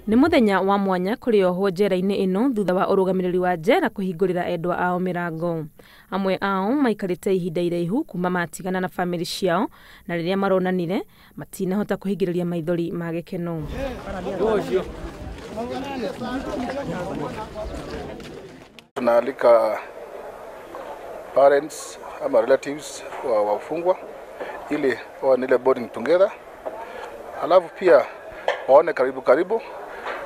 Nĩ muthenya wa mwanya kuri Ohwo njera-ini ino thutha wa urugamiriri wa njera kuhingurira endwa ao mirango. Amwe ao maikarite ihinda iraihu kuma matigana na family ciao, na riria maronanire matinahota kuhingiriria maithori ma gikeno. Tunaalika parents ama relatives wa wafungwa ili waone boarding together, halafu pia waone karibu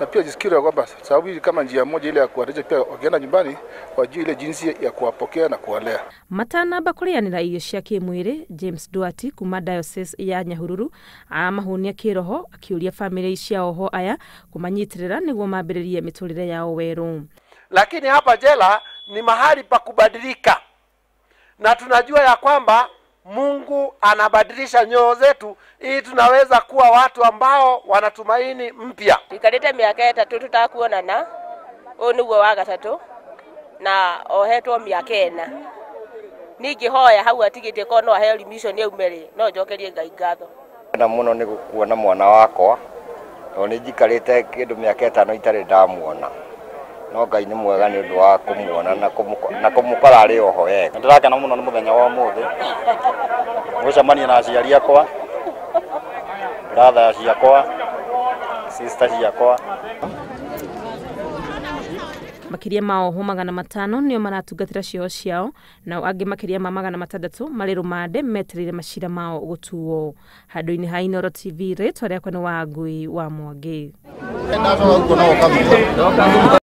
na pia jisikia kwamba sababu hii kama njia moja ile ya kuwarejesha pia wakienda nyumbani wajue ile jinsi ya kuwapokea na kuwalea. Matana bakurianira irio cia kimwiri, James Duati kuma diocese ya Nyahururu amahunia kiroho akiuria family cia Ohwo aya kumanyitirira niguo mambiririe miturire yao weru. Lakini hapa jela ni mahali pa kubadilika, na tunajua ya kwamba Mungu anabadilisha nyoyo zetu ili tunaweza kuwa watu ambao wanatumaini mpya. Ikarite miaka 3 tutakuonana, o niguo wa gatatu na ohetwo miaka 4. Ningihoya hau atigite ko no aheri mission yaumere no njokerie Ngai ngatho. Na muno ni gukuona mwana wakwa, no ni njikarite kindu miaka 5 itari ndamuona. No Ngai ni mwega ni undu wa kumuona na kumukora ari oho wega. Ndirakena muno ni muthenya wa muthi gucemania na aciari akwa, brother ciakwa, sister ciakwa. Makiria ma Ohwo 500 nio maratungatira ciao ciao, na angi makiria ma 600 mari rumande meterire macira mao gutuo. Handu-ini ha Inooro TV ritwa riakwa ni Wangui wa Mwangi.